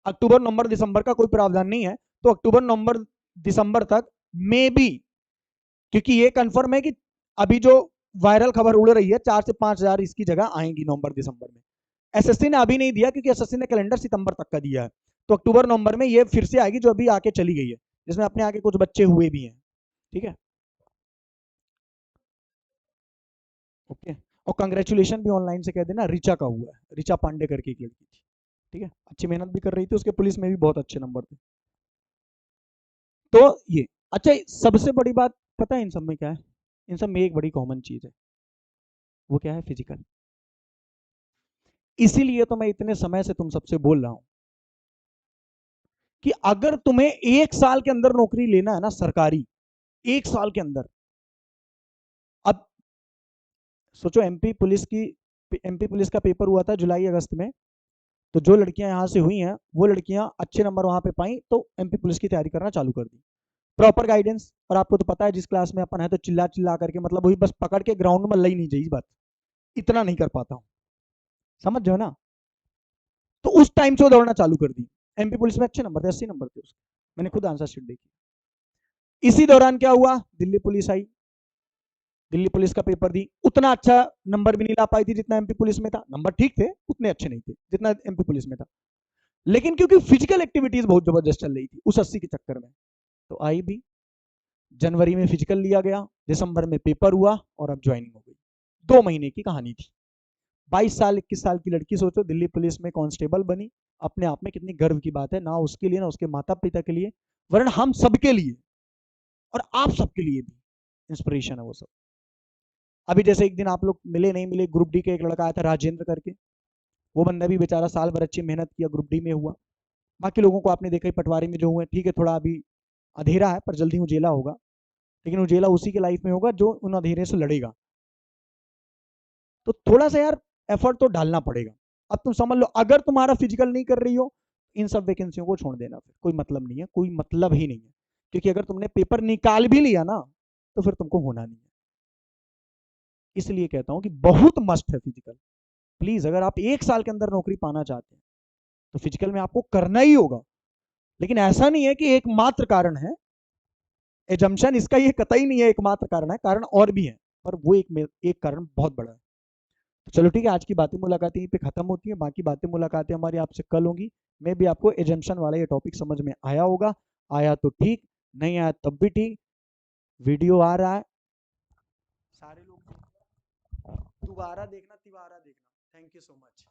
अक्टूबर नवंबर दिसंबर का कोई प्रावधान नहीं है, तो अक्टूबर नवंबर दिसंबर तक मे बी, क्योंकि ये कंफर्म है कि अभी जो वायरल खबर उड़ रही है 4 से 5 हजार इसकी जगह आएंगी नवंबर दिसंबर में। एसएससी ने अभी नहीं दिया, क्योंकि एसएससी ने कैलेंडर सितंबर तक का दिया है, तो अक्टूबर नवंबर में ये फिर से आएगी, जो अभी आके चली गई है, जिसमें अपने आगे कुछ बच्चे हुए भी हैं, ठीक है। ओके, और कंग्रेचुलेशन भी ऑनलाइन से कह देना, रिचा का हुआ है, रिचा पांडे करके एक लड़की थी, ठीक है, अच्छी मेहनत भी कर रही थी, उसके पुलिस में भी बहुत अच्छे नंबर थे। तो ये, अच्छा, सबसे बड़ी बात पता है इन सब में क्या है? इन सब में एक बड़ी कॉमन चीज है, वो क्या है? फिजिकल। इसीलिए तो मैं इतने समय से तुम सबसे बोल रहा हूं कि अगर तुम्हें 1 साल के अंदर नौकरी लेना है ना सरकारी, 1 साल के अंदर, अब सोचो, एमपी पुलिस का पेपर हुआ था जुलाई अगस्त में, तो जो लड़कियां यहाँ से हुई हैं वो लड़कियां अच्छे नंबर वहां पे पाई तो एमपी पुलिस की तैयारी करना चालू कर दी। प्रॉपर गाइडेंस, और आपको तो पता है जिस क्लास में अपन है तो चिल्ला चिल्ला करके मतलब वही बस पकड़ के ग्राउंड में लई नहीं चाहिए बात, इतना नहीं कर पाता हूँ, समझ जाओ ना। तो उस टाइम से वो दौड़ना चालू कर दी। एमपी पुलिस में अच्छे नंबर थे, 80 नंबर थे उसके, मैंने खुद आंसर शीट देखी। इसी दौरान क्या हुआ, दिल्ली पुलिस आई, दिल्ली पुलिस का पेपर दी, उतना अच्छा नंबर भी नहीं ला पाई थी जितना एमपी पुलिस में था, नंबर ठीक थे उतने अच्छे नहीं थे जितना एमपी पुलिस में था, लेकिन क्योंकि फिजिकल एक्टिविटीज बहुत जबरदस्त चल रही थी उस 80 के चक्कर में, तो आई भी। जनवरी में फिजिकल लिया गया, दिसंबर में पेपर हुआ और अब ज्वाइनिंग हो गई। 2 महीने की कहानी थी। 22 साल 21 साल की लड़की, सोचो दिल्ली पुलिस में कांस्टेबल बनी, अपने आप में कितनी गर्व की बात है, ना उसके लिए ना उसके माता पिता के लिए, वरन हम सबके लिए और आप सबके लिए भी इंस्पिरेशन है वो सब। अभी जैसे एक दिन आप लोग मिले नहीं मिले, ग्रुप डी का एक लड़का आया था राजेंद्र करके, वो बंदा भी बेचारा साल भर अच्छी मेहनत किया, ग्रुप डी में हुआ। बाकी लोगों को आपने देखा ही पटवारी में जो हुए, ठीक है थोड़ा अभी अंधेरा है पर जल्दी उजेला होगा, लेकिन उजेला उसी के लाइफ में होगा जो उन अंधेरे से लड़ेगा। तो थोड़ा सा यार एफर्ट तो डालना पड़ेगा। अब तुम समझ लो अगर तुम्हारा फिजिकल नहीं कर रही हो, इन सब वैकेंसियों को छोड़ देना, फिर कोई मतलब नहीं है, कोई मतलब ही नहीं है, क्योंकि अगर तुमने पेपर निकाल भी लिया ना तो फिर तुमको होना नहीं है। इसलिए कहता हूं कि बहुत मस्ट है फिजिकल। प्लीज अगर आप 1 साल के अंदर नौकरी पाना चाहते हैं तो फिजिकल में आपको करना ही होगा, लेकिन ऐसा नहीं है कि एकमात्र कारण है, एजम्पशन इसका ये कतई नहीं है एकमात्र कारण है, कारण और भी है, पर वो एक कारण बहुत बड़ा है। तो चलो ठीक है, आज की बातें मुलाकातें यहीं पे खत्म होती है, बाकी बातें मुलाकातें हमारी आपसे कल होंगी। मैं भी आपको एजम्पशन वाला ये टॉपिक समझ में आया होगा, आया तो ठीक, नहीं आया तब भी ठीक। वीडियो आ रहा है, सारे लोग दोबारा देखना, तिबारा देखना। Thank you so much.